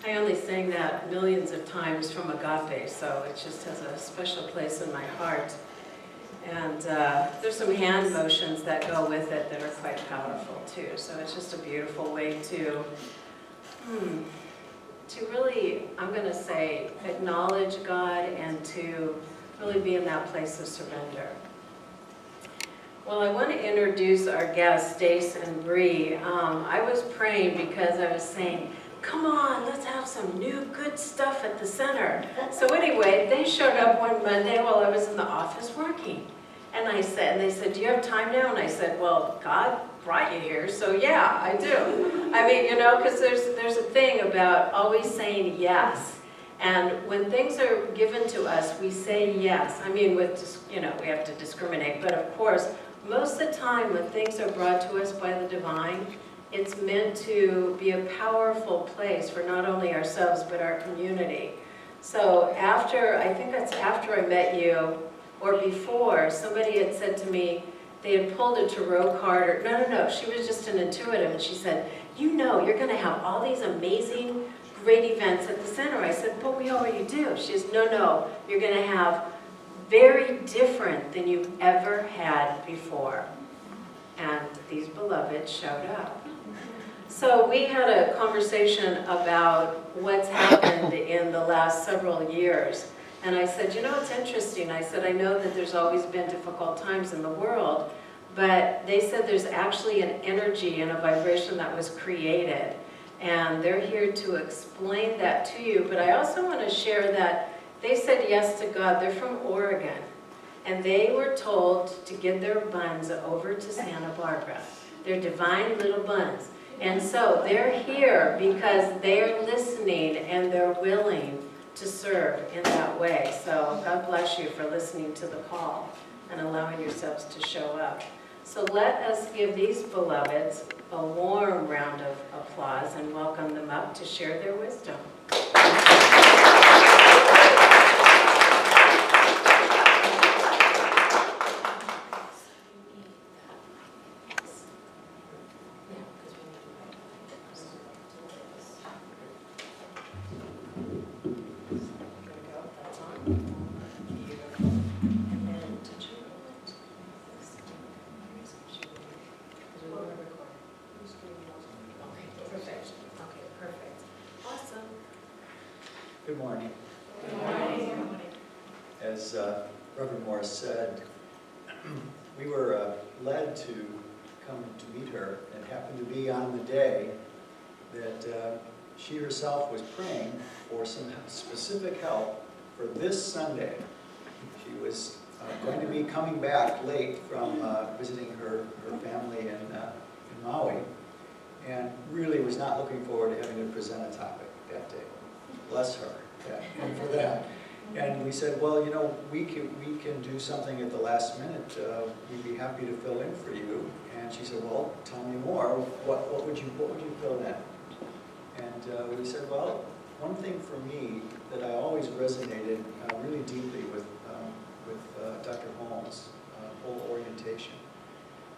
I only sang that millions of times from Agape, so it just has a special place in my heart. And there's some hand motions that go with it that are quite powerful too. So it's just a beautiful way to really, I'm going to say, acknowledge God and to really be in that place of surrender. Well, I want to introduce our guests, Stace and Brie. I was praying because I was saying, come on, let's have some new good stuff at the center. So anyway, they showed up one Monday while I was in the office working. And they said, do you have time now? And I said, well, God brought you here, so yeah, I do. I mean, you know, because there's a thing about always saying yes. And when things are given to us, we say yes. I mean, we have to discriminate, but of course, most of the time when things are brought to us by the divine, it's meant to be a powerful place for not only ourselves, but our community. So I think that's after I met you, or before, somebody had said to me, they had pulled a tarot card, or no, she was just an intuitive, and she said, you know, you're going to have all these amazing, great events at the center. I said, but we already do. She says, no, you're going to have very different than you've ever had before. And these beloveds showed up. So we had a conversation about what's happened in the last several years. And I said, you know, it's interesting. I said, I know that there's always been difficult times in the world, but they said there's actually an energy and a vibration that was created. And they're here to explain that to you. But I also want to share that they said yes to God. They're from Oregon. And they were told to give their buns over to Santa Barbara. They're divine little buns. And so they're here because they're listening and they're willing to serve in that way. So God bless you for listening to the call and allowing yourselves to show up. So let us give these beloveds a warm round of applause and welcome them up to share their wisdom. Good morning. Good morning. As Reverend Morris said, we were led to come to meet her. It happened to be on the day that she herself was praying for some specific help for this Sunday. She was going to be coming back late from visiting her family in Maui, and really was not looking forward to having to present a topic that day. Bless her, and for that. And we said, well, you know, we can do something at the last minute. We'd be happy to fill in for you. And she said, well, tell me more. What would you fill in? And we said, well, one thing for me that I always resonated really deeply with Dr. Holmes' whole orientation.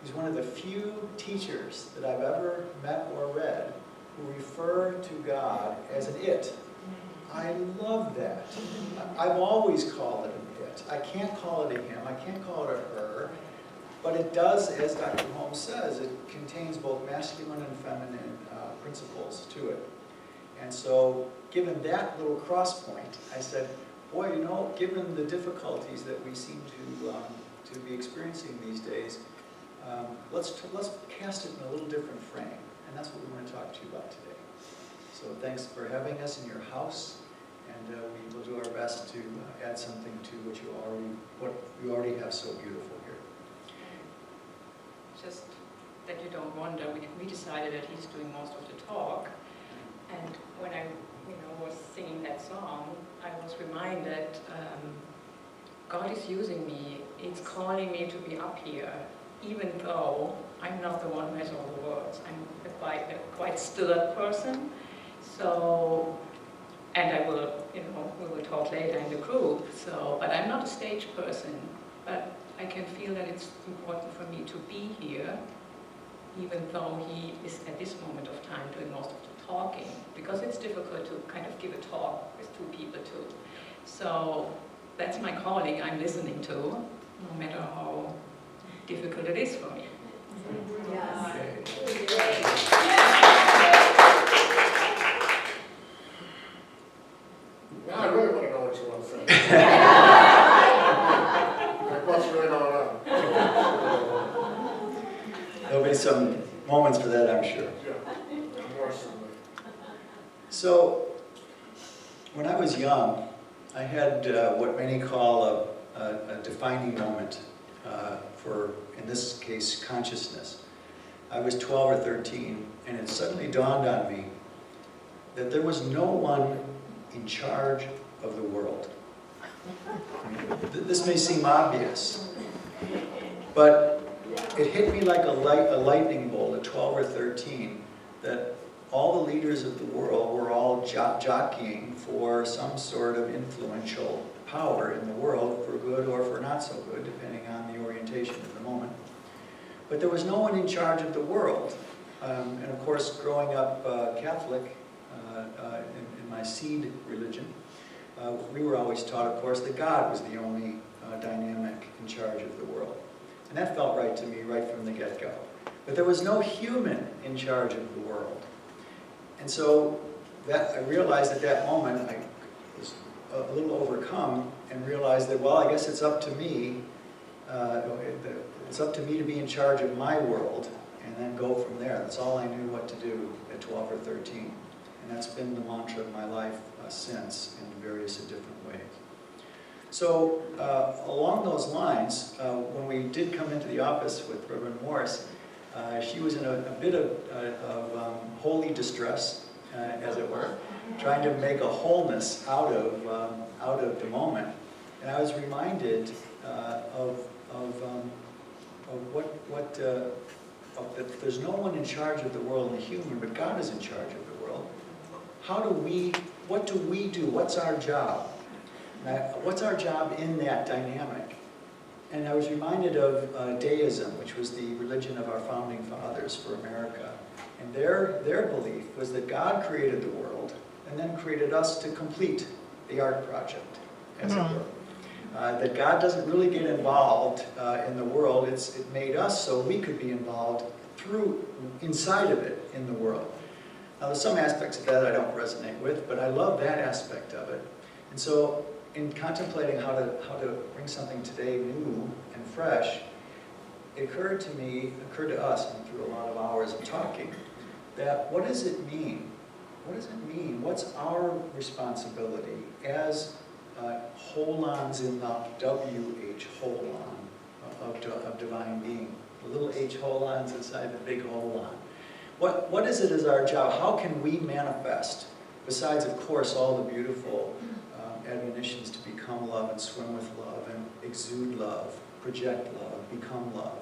He's one of the few teachers that I've ever met or read who refer to God as an it. I love that. I've always called it an it. I can't call it a him, I can't call it a her, but it does, as Dr. Holmes says, it contains both masculine and feminine principles to it. And so, given that little cross point, I said, boy, you know, given the difficulties that we seem to be experiencing these days, let's cast it in a little different frame. And that's what we want to talk to you about today. So thanks for having us in your house, and we will do our best to add something to what you already have so beautiful here. Just that you don't wonder, we decided that he's doing most of the talk, and when I was singing that song, I was reminded God is using me. It's calling me to be up here, even though I'm not the one who has all the words. I'm a quite stirred person. So, and I will, we will talk later in the group. So, but I'm not a stage person. But I can feel that it's important for me to be here, even though he is at this moment of time doing most of the talking, because it's difficult to kind of give a talk with two people too. So that's my calling I'm listening to, no matter how difficult it is for me. Now I really want to know what you want to say. Like what's really going on? There'll be some moments for that, I'm sure. Yeah, more so. So, when I was young, I had what many call a defining moment for, in this case, consciousness. I was 12 or 13, and it suddenly dawned on me that there was no one in charge of the world. This may seem obvious, but it hit me like a lightning bolt at 12 or 13 that all the leaders of the world were all jockeying for some sort of influential power in the world, for good or for not so good, depending on the orientation of the moment. But there was no one in charge of the world. And of course, growing up Catholic in my seed religion, we were always taught, of course, that God was the only dynamic in charge of the world. And that felt right to me right from the get-go. But there was no human in charge of the world. And so I realized at that moment, I was a little overcome and realized that, well, I guess it's up to me. It's up to me to be in charge of my world and then go from there. That's all I knew what to do at 12 or 13. And that's been the mantra of my life since in various different ways. So along those lines, when we did come into the office with Reverend Morris, she was in a bit of holy distress, as it were, trying to make a wholeness out of the moment. And I was reminded that there's no one in charge of the world in the human, but God is in charge of the world. What do we do? What's our job? What's our job in that dynamic? And I was reminded of deism, which was the religion of our founding fathers for America. And their belief was that God created the world and then created us to complete the art project, as it were. That God doesn't really get involved in the world. It made us so we could be involved inside of it in the world. Now there's some aspects of that I don't resonate with, but I love that aspect of it. And so in contemplating how to bring something today new and fresh, it occurred to us, and through a lot of hours of talking, that what does it mean? What does it mean? What's our responsibility as holons in the WH holon of divine being? The little h holons inside the big holon. What is it as our job? How can we manifest, besides of course all the beautiful admonitions to become love and swim with love and exude love, project love, become love?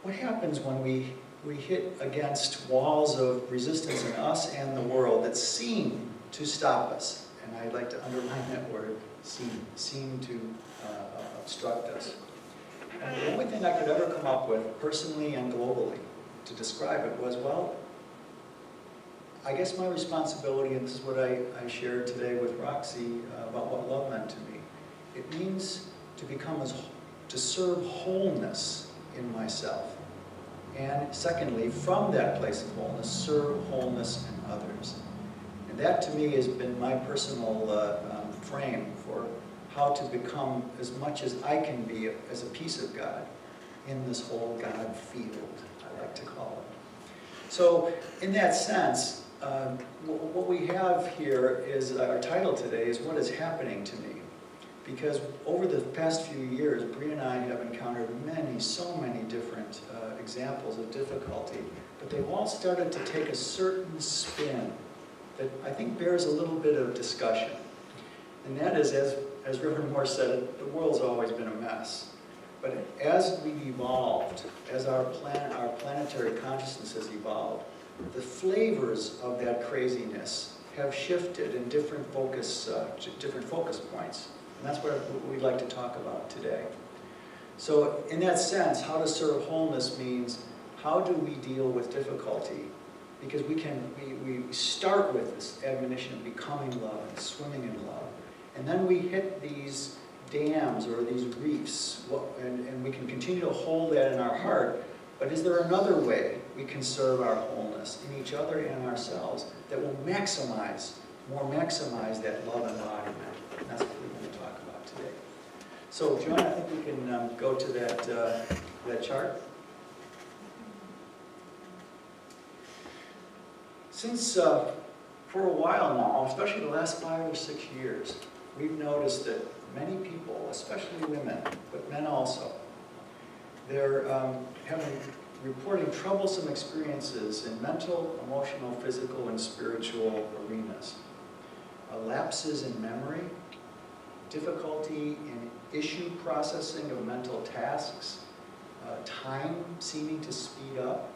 What happens when we hit against walls of resistance in us and the world that seem to stop us? And I'd like to underline that word, seem to obstruct us. And the only thing I could ever come up with, personally and globally, to describe it was, well, I guess my responsibility, and this is what I shared today with Roxy about what love meant to me, it means to serve wholeness in myself. And secondly, from that place of wholeness, serve wholeness in others. And that to me has been my personal frame for how to become as much as I can be as a piece of God in this whole God field, I like to call it. So in that sense, what we have here is, our title today is What is Happening to Me? Because over the past few years, Brie and I have encountered so many different examples of difficulty, but they've all started to take a certain spin that I think bears a little bit of discussion. And that is, as Reverend Moore said, the world's always been a mess. But as we've evolved, as our planetary consciousness has evolved, the flavors of that craziness have shifted in different focus points. And that's what we'd like to talk about today. So in that sense, how to serve wholeness means, how do we deal with difficulty because we start with this admonition of becoming love and swimming in love. And then we hit these dams or these reefs, and we can continue to hold that in our heart. But is there another way we can serve our wholeness in each other and ourselves that will maximize that love embodiment? And that's what we're going to talk about today. So, Joanne, I think we can go to that chart. Since for a while now, especially the last 5 or 6 years, we've noticed that many people, especially women, but men also, they're reporting troublesome experiences in mental, emotional, physical, and spiritual arenas. Lapses in memory, difficulty in issue processing of mental tasks, time seeming to speed up,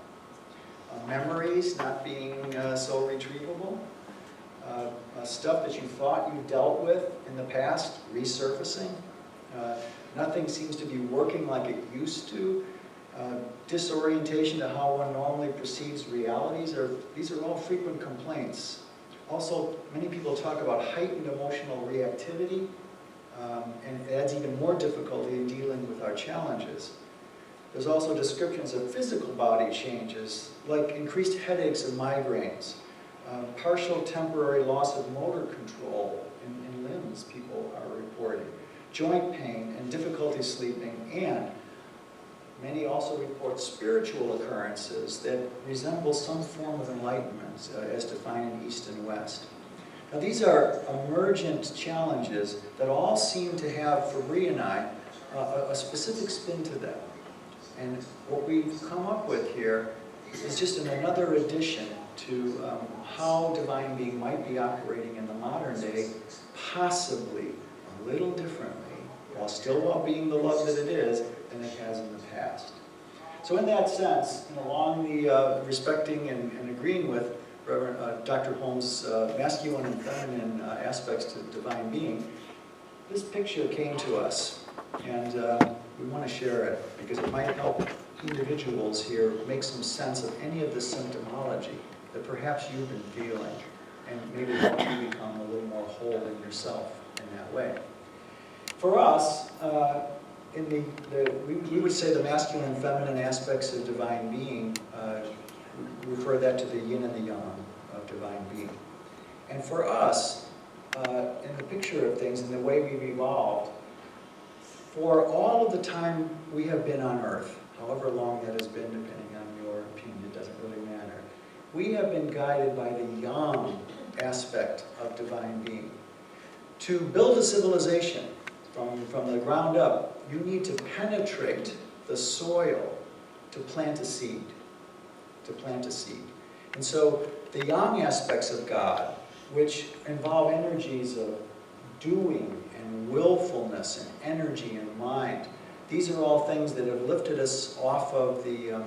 memories not being so retrievable, stuff that you thought you dealt with in the past resurfacing, nothing seems to be working like it used to, disorientation to how one normally perceives realities. These are all frequent complaints. Also, many people talk about heightened emotional reactivity, and it adds even more difficulty in dealing with our challenges. There's also descriptions of physical body changes, like increased headaches and migraines, partial temporary loss of motor control in limbs people are reporting, joint pain and difficulty sleeping, and many also report spiritual occurrences that resemble some form of enlightenment as defined in East and West. Now these are emergent challenges that all seem to have, for Brie and I, a specific spin to them. And what we've come up with here is just another addition to how divine being might be operating in the modern day, possibly a little differently, while being the love that it is, than it has in the past. So in that sense, and along the respecting and agreeing with Reverend Dr. Holmes' masculine and feminine aspects to divine being, this picture came to us, and we want to share it because it might help individuals here make some sense of any of the symptomology that perhaps you've been feeling, and maybe help you become a little more whole in yourself in that way. For us, we would say the masculine and feminine aspects of divine being, we refer that to the yin and the yang of divine being. And for us, in the picture of things, in the way we've evolved, for all of the time we have been on earth, however long that has been, depending on your opinion, it doesn't really matter, we have been guided by the yang aspect of divine being. To build a civilization from the ground up, you need to penetrate the soil to plant a seed. To plant a seed. And so the yang aspects of God, which involve energies of doing and willfulness and energy and mind, these are all things that have lifted us off of the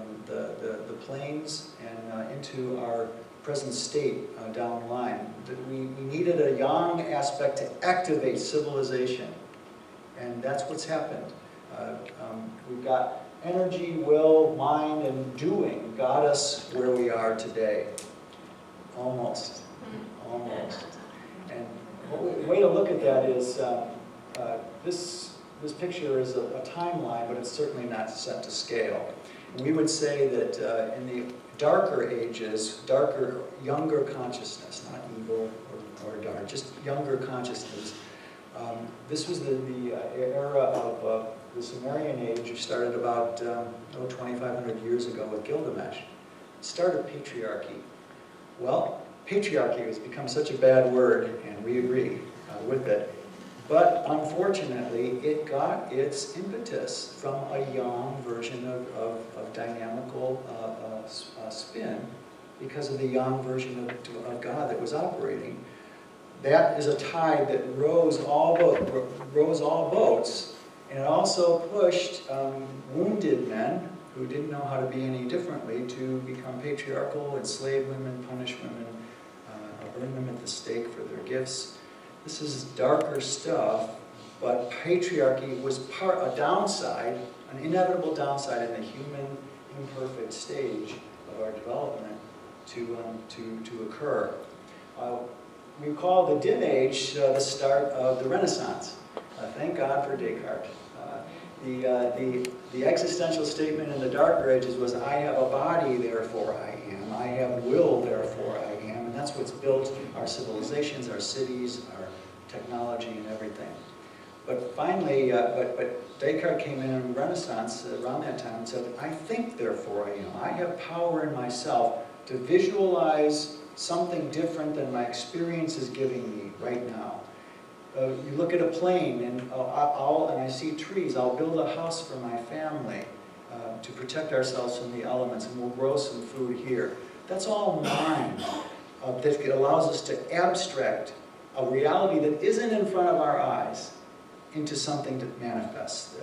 plains and into our present state down the line. We needed a yang aspect to activate civilization. And that's what's happened. We've got energy, will, mind, and doing got us where we are today. Almost. Almost. And the way to look at that is this picture is a timeline, but it's certainly not set to scale. And we would say that in the darker ages, younger consciousness, not evil or dark, just younger consciousness. This was the era of the Sumerian age, which started about 2,500 years ago with Gilgamesh. Start of patriarchy. Well, patriarchy has become such a bad word, and we agree with it. But unfortunately, it got its impetus from a yang version of dynamical spin because of the yang version of God that was operating. That is a tide that rose all boats, and it also pushed wounded men who didn't know how to be any differently to become patriarchal, enslave women, punish women, burn them at the stake for their gifts. This is darker stuff, but patriarchy was a downside, an inevitable downside in the human imperfect stage of our development. to occur. We call the dim age the start of the Renaissance. Thank God for Descartes. The existential statement in the Darker Ages was, I have a body, therefore I am. I have will, therefore I am. And that's what's built our civilizations, our cities, our technology, and everything. But finally, but Descartes came in the Renaissance around that time and said, I think, therefore I am. I have power in myself to visualize something different than my experience is giving me right now. You look at a plane and I see trees. I'll build a house for my family to protect ourselves from the elements, and we'll grow some food here. That's all mind. That allows us to abstract a reality that isn't in front of our eyes into something that manifests.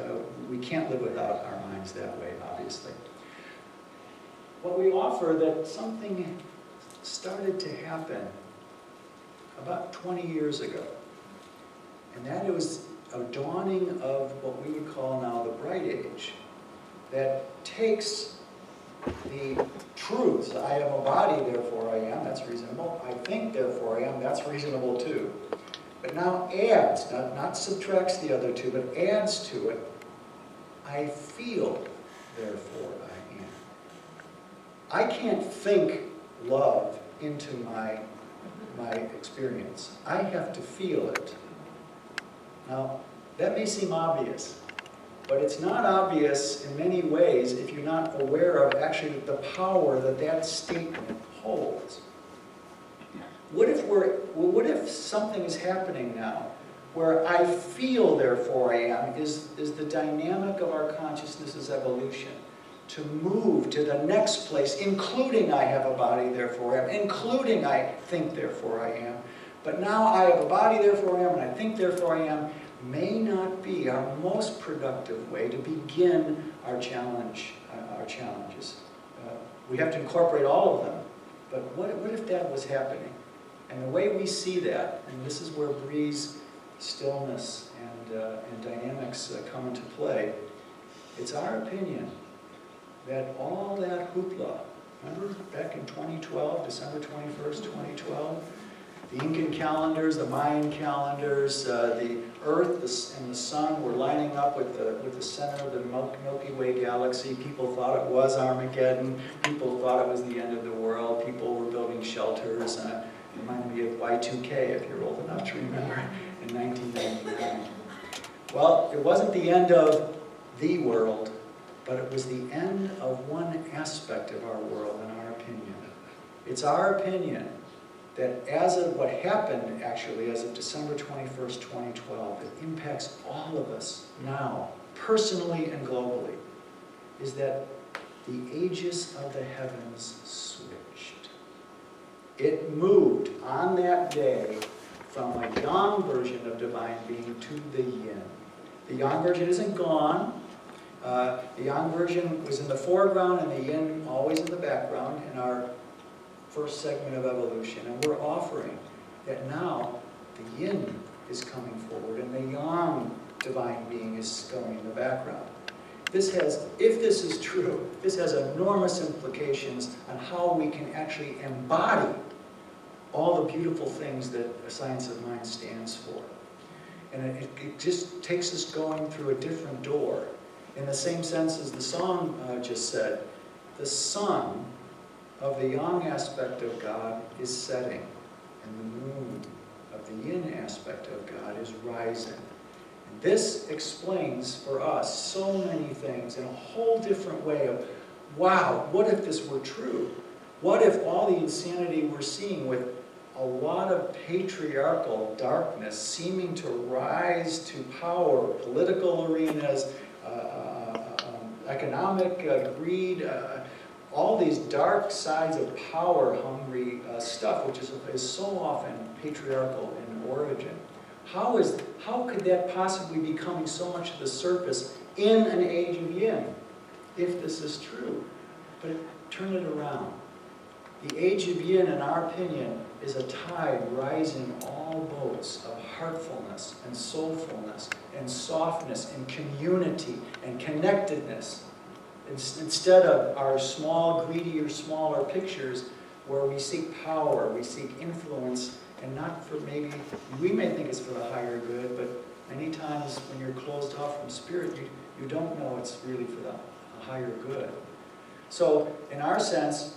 We can't live without our minds that way, obviously. What we offer, that something started to happen about 20 years ago. And that was a dawning of what we would call now the Bright Age, that takes the truths, I have a body, therefore I am, that's reasonable. I think, therefore I am, that's reasonable too. But now adds, not subtracts the other two, but adds to it, I feel, therefore I am. I can't think love into my experience. I have to feel it. Now, that may seem obvious, but it's not obvious in many ways if you're not aware of actually the power that that statement holds. What if something is happening now where I feel, therefore I am, is the dynamic of our consciousness's evolution to move to the next place, including I have a body, therefore I am, including I think, therefore I am. But now I have a body, therefore I am, and I think, therefore I am, may not be our most productive way to begin our challenges. We have to incorporate all of them, but what if that was happening? And the way we see that, and this is where Brie's stillness and dynamics come into play, it's our opinion that all that hoopla, remember back in 2012, December 21st, 2012, the Incan calendars, the Mayan calendars, the Earth and the Sun were lining up with the center of the Milky Way galaxy. People thought it was Armageddon. People thought it was the end of the world. People were building shelters. It reminded me of Y2K, if you're old enough to remember, in 1999. Well, it wasn't the end of the world, but it was the end of one aspect of our world, in our opinion. It's our opinion that as of what happened, actually, as of December 21st, 2012, it impacts all of us now, personally and globally, is that the aegis of the heavens switched. It moved on that day from a yang version of divine being to the yin. The yang version isn't gone. The yang version was in the foreground and the yin always in the background in our first segment of evolution. And we're offering that now the yin is coming forward and the yang divine being is going in the background. This has, if this is true, this has enormous implications on how we can actually embody all the beautiful things that a science of mind stands for. And it just takes us going through a different door. In the same sense as the song just said, the sun of the yang aspect of God is setting, and the moon of the yin aspect of God is rising. And this explains for us so many things in a whole different way of, wow, what if this were true? What if all the insanity we're seeing with a lot of patriarchal darkness seeming to rise to power, political arenas, economic greed, all these dark sides of power-hungry stuff, which is so often patriarchal in origin. How could that possibly be coming so much to the surface in an age of yin, if this is true? But turn it around. The age of yin, in our opinion, is a tide rising all boats of heartfulness and soulfulness and softness and community and connectedness. Instead of our small, greedier, smaller pictures, where we seek power, we seek influence, and not for maybe, we may think it's for the higher good, but many times when you're closed off from spirit, you don't know it's really for the higher good. So, in our sense,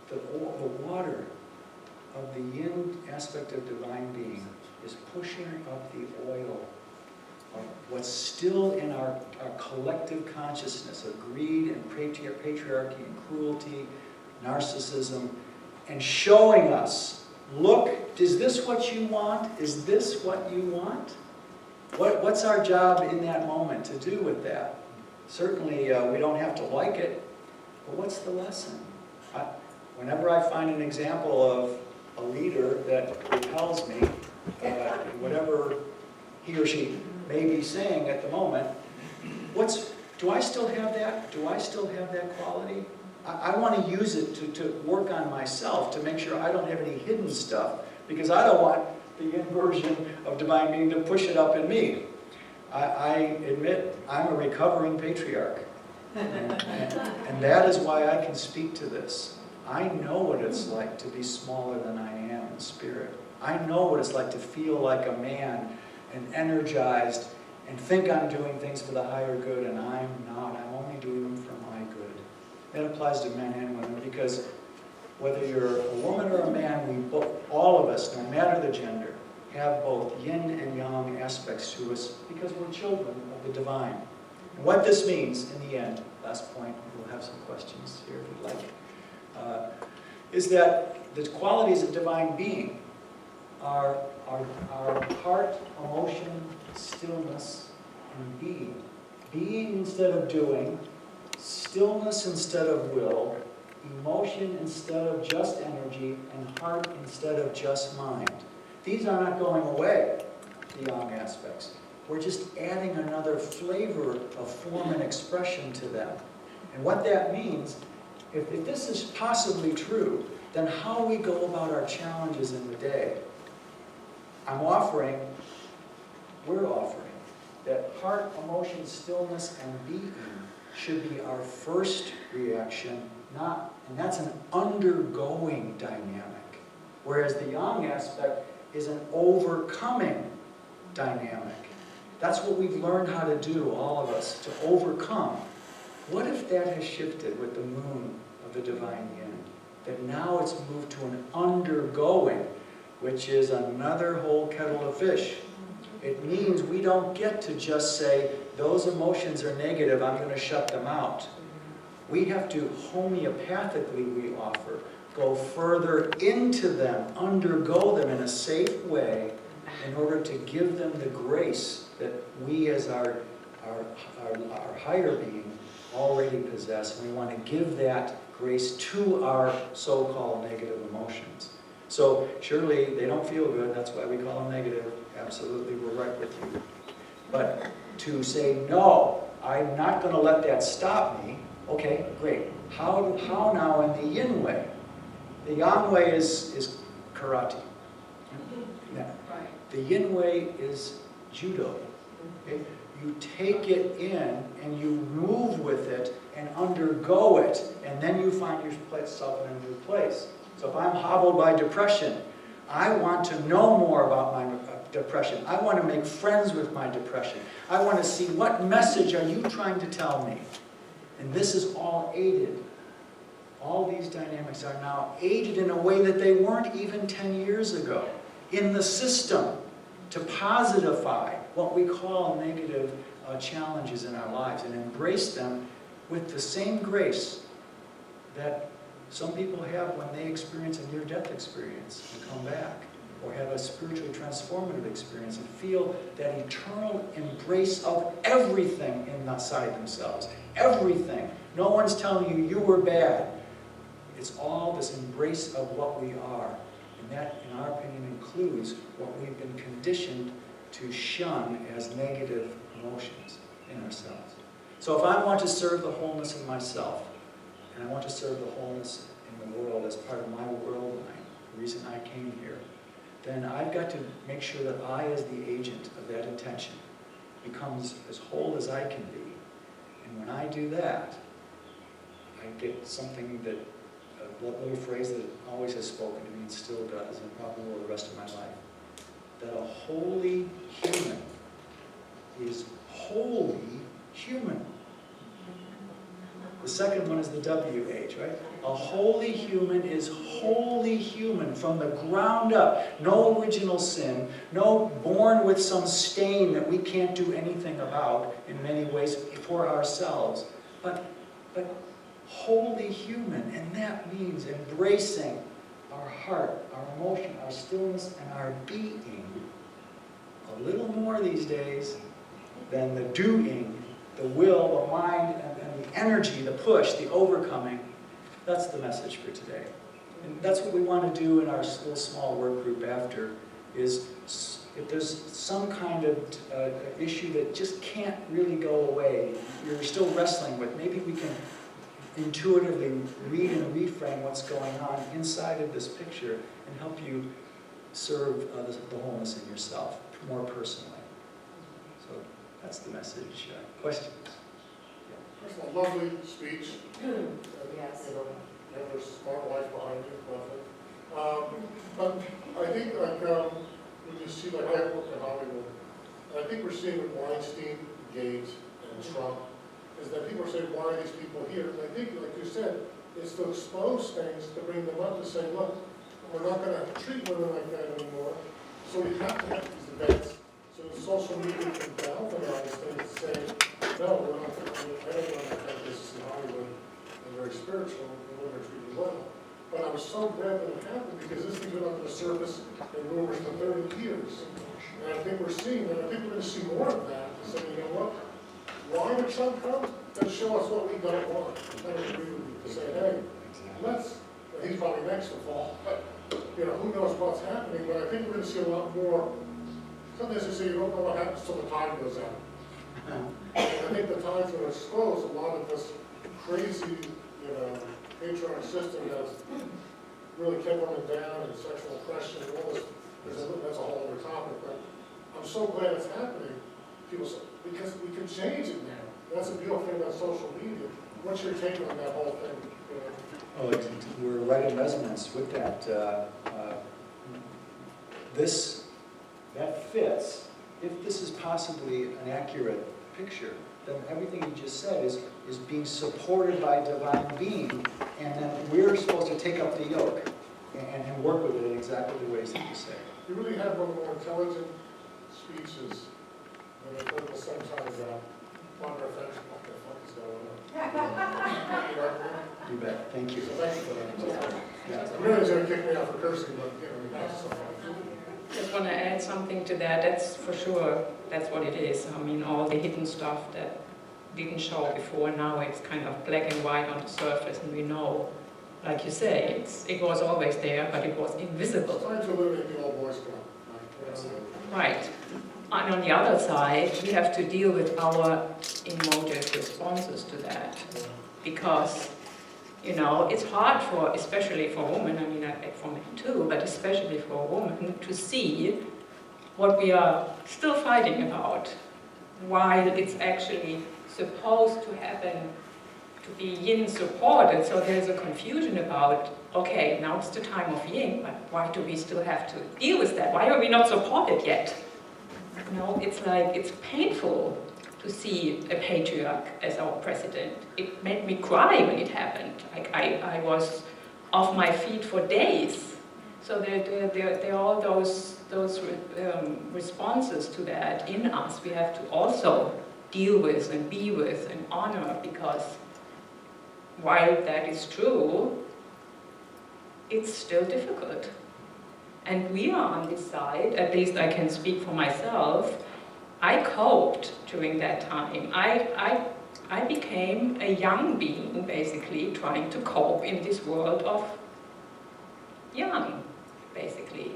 the water of the yin aspect of divine being is pushing up the oil of what's still in our collective consciousness of greed and patriarchy and cruelty, narcissism, and showing us, look, is this what you want? Is this what you want? What's our job in that moment to do with that? Certainly, we don't have to like it, but what's the lesson? Whenever I find an example of a leader that repels me, whatever he or she may be saying at the moment, do I still have that? Do I still have that quality? I want to use it to work on myself, to make sure I don't have any hidden stuff, because I don't want the inversion of divine being to push it up in me. I admit I'm a recovering patriarch, and that is why I can speak to this. I know what it's like to be smaller than I am in spirit. I know what it's like to feel like a man and energized and think I'm doing things for the higher good, and I'm not. I'm only doing them for my good. That applies to men and women, because whether you're a woman or a man, all of us, no matter the gender, have both yin and yang aspects to us, because we're children of the divine. And what this means, in the end, last point, we'll have some questions here if you'd like, is that the qualities of divine being are heart, emotion, stillness, and being. Being instead of doing, stillness instead of will, emotion instead of just energy, and heart instead of just mind. These are not going away, the yang aspects. We're just adding another flavor of form and expression to them. And what that means, if this is possibly true, then how we go about our challenges in the day. We're offering, that heart, emotion, stillness, and being should be our first reaction, and that's an undergoing dynamic. Whereas the yang aspect is an overcoming dynamic. That's what we've learned how to do, all of us, to overcome. What if that has shifted with the moon of the divine yin? That now it's moved to an undergoing, which is another whole kettle of fish. It means we don't get to just say, those emotions are negative, I'm going to shut them out. We have to homeopathically, we offer, go further into them, undergo them in a safe way, in order to give them the grace that we as our higher being already possess. And we want to give that grace to our so-called negative emotions. So surely they don't feel good, that's why we call them negative. Absolutely, we're right with you. But to say, no, I'm not going to let that stop me. Okay, great. How now in the yin way? The yang way is karate. The yin way is judo. Okay? You take it in and you move with it and undergo it, and then you find yourself in a new place. So if I'm hobbled by depression, I want to know more about my depression. I want to make friends with my depression. I want to see, what message are you trying to tell me? And this is all aided. All these dynamics are now aided in a way that they weren't even 10 years ago. In the system, to positify what we call negative challenges in our lives and embrace them with the same grace that some people have when they experience a near-death experience and come back, or have a spiritually transformative experience and feel that eternal embrace of everything inside themselves. Everything. No one's telling you you were bad. It's all this embrace of what we are. And that, in our opinion, includes what we've been conditioned to shun as negative emotions in ourselves. So if I want to serve the wholeness in myself, and I want to serve the wholeness in the world as part of my world line, the reason I came here, then I've got to make sure that I, as the agent of that intention, becomes as whole as I can be. And when I do that, I get something that a little phrase that always has spoken to me and still does, and probably will the rest of my life. That a holy human is wholly human. The second one is the WH, right? A holy human is wholly human from the ground up. No original sin, no born with some stain that we can't do anything about in many ways for ourselves, but wholly human, and that means embracing our heart, our emotion, our stillness, and our being a little more these days than the doing, the will, the mind, and the energy, the push, the overcoming. That's the message for today. And that's what we want to do in our little small work group after, is if there's some kind of issue that just can't really go away, you're still wrestling with, maybe we can intuitively read and reframe what's going on inside of this picture and help you serve the wholeness in yourself more personally. So that's the message. Questions? First of all, lovely speech. Yes. You know, you have a smart wife behind you, lovely. But I think when you see, like I work in Hollywood, and I think we're seeing with Weinstein, Gates, and Trump, is that people are saying, why are these people here? And I think, like you said, it's to expose things, to bring them up, to say, look, we're not going to treat women like that anymore, so we have to have these events. So the social media can galvanize things and say, no, we're not going to, I don't want to have this in Hollywood, and very spiritual, and women are treated well. But I was so glad that it happened, because this thing's been under the surface in rumors for 30 years. And I think we're seeing that. I think we're going to see more of that, to say, you know what? Why would Trump come? To show us what we don't want. I don't agree with you. To say, hey, let's, he's probably next to fall, but, you know, who knows what's happening, but I think we're going to see a lot more. Sometimes they say you don't know what happens till the tide goes out. And I think the tide's going to expose a lot of this crazy, you know, patriarch system that's really kept women down, and sexual oppression and all this. That's a whole other topic, but I'm so glad it's happening. People say, because we can change it now. That's the beautiful thing about social media. What's your take on that whole thing? You know? Oh, we're right in resonance with that. That fits. If this is possibly an accurate picture, then everything you just said is being supported by divine being, and then we're supposed to take up the yoke and work with it in exactly the ways that you say. You really have one of the more intelligent speeches. And I think sometimes wonder if that's what the fuck is going on. You bet. Thank you. So thank you for that. Yeah. I'm really going to kick me out for cursing, but you know, that's something. Just want to add something to that. That's for sure, that's what it is. I mean, all the hidden stuff that didn't show before, now it's kind of black and white on the surface, and we know, like you say, it was always there, but it was invisible. It's time to eliminate the old boys club. Right. And on the other side, we have to deal with our emotive responses to that. Because, you know, it's hard for, especially for women, I mean, for men too, but especially for a woman, to see what we are still fighting about, while it's actually supposed to happen, to be yin supported. So there's a confusion about, okay, now it's the time of yin, but why do we still have to deal with that? Why are we not supported yet? You know, it's like, it's painful to see a patriarch as our president. It made me cry when it happened. Like, I was off my feet for days. So there are all those responses to that in us we have to also deal with and be with and honor, because while that is true, it's still difficult. And we are on this side, at least I can speak for myself. I coped during that time. I became a young being, basically, trying to cope in this world of young, basically.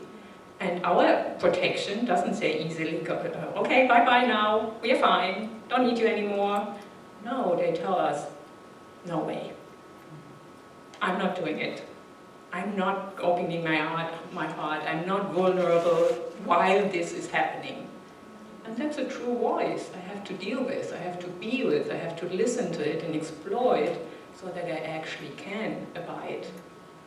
And our protection doesn't say easily, okay, bye-bye now, we're fine, don't need you anymore. No, they tell us, no way. I'm not doing it. I'm not opening my heart, I'm not vulnerable while this is happening. And that's a true voice I have to deal with, I have to be with, I have to listen to it and explore it so that I actually can abide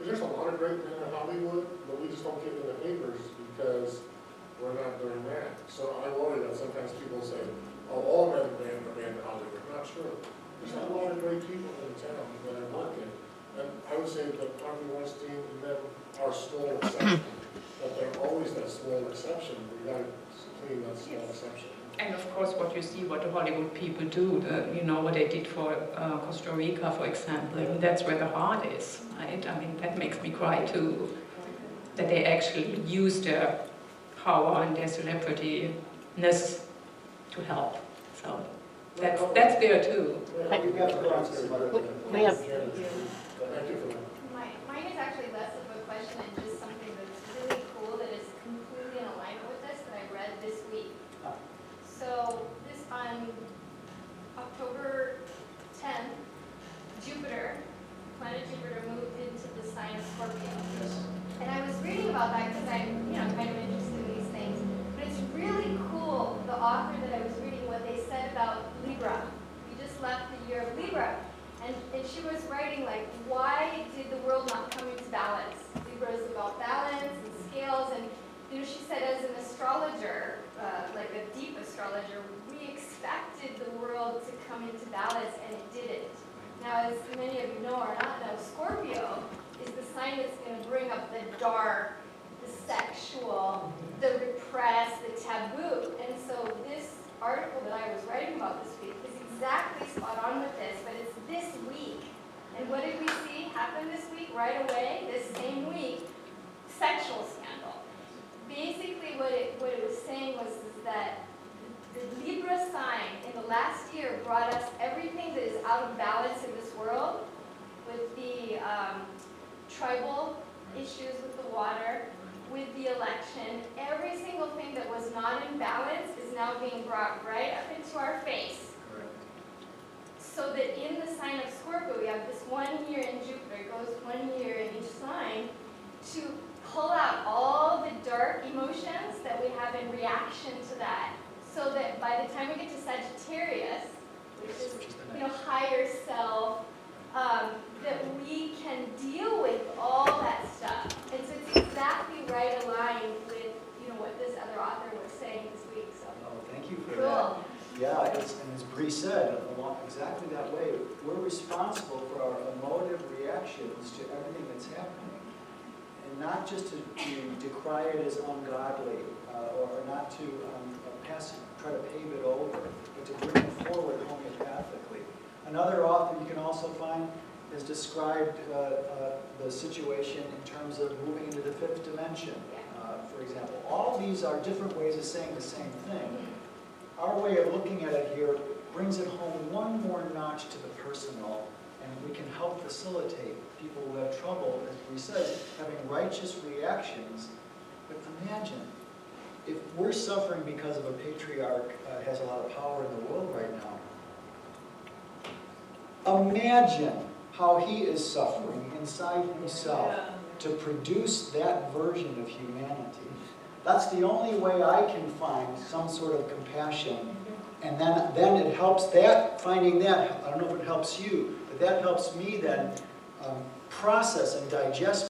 there's a lot of great men in Hollywood, but we just don't get in the papers because we're not doing that. So I worry that sometimes people say, oh, all men are banned in Hollywood. Not true. There's a lot of great people in town that I work in. And I would say that Harvey Weinstein and them are small exception. But they're always that small exception. We got to clean that small exception. And of course, what you see, what the Hollywood people do, what they did for Costa Rica, for example, I mean, that's where the heart is, right? I mean, that makes me cry too, that they actually use their power and their celebrity-ness to help. So that's there too. We've got to go on to some other things. We have- Thank you for that. Mine is actually less of a question and just something that's really cool that is completely in alignment with this that I read this week. So this on October 10th, planet Jupiter moved into the sign of Scorpio. And I was reading about that because I'm kind of interested in these things. But it's really cool, the author that I was reading, what they said about Libra. We just left the year of Libra. And she was writing, like, why did the world not come into balance? Libra is about balance and scales. And, she said as an astrologer, like a deep astrologer, we expected the world to come into balance, and it didn't. Now, as many of you know or not know, Scorpio is the sign that's going to bring up the dark, the sexual, the repressed, the taboo. And so this article that I was writing about this week is exactly spot on with this, but it's this week. And what did we see happen this week right away? This same week, sexual scandal. Basically what it was saying was that the Libra sign in the last year brought us everything that is out of balance in this world, with the tribal issues with the water, with the election. Every single thing that was not in balance is now being brought right up into our face. So that in the sign of Scorpio, we have this 1 year in Jupiter, it goes 1 year in each sign, to pull out all the dark emotions that we have in reaction to that. So that by the time we get to Sagittarius, which is higher self, that we can deal with all that stuff. And so it's exactly right aligned with what this other author was saying this week. So Thank you for cool. that. Yeah, and as Brie said, exactly that way. We're responsible for our emotive reactions to everything that's happening. And not just to decry it as ungodly, or not to try to pave it over, but to bring it forward homeopathically. Another author you can also find has described the situation in terms of moving into the fifth dimension, for example. All these are different ways of saying the same thing. Our way of looking at it here brings it home one more notch to the personal, and we can help facilitate people who have trouble, as Brie says, having righteous reactions. But imagine, if we're suffering because of a patriarch has a lot of power in the world right now, imagine how he is suffering inside himself to produce that version of humanity. That's the only way I can find some sort of compassion. And then it helps that, finding that, I don't know if it helps you, but that helps me then process and digest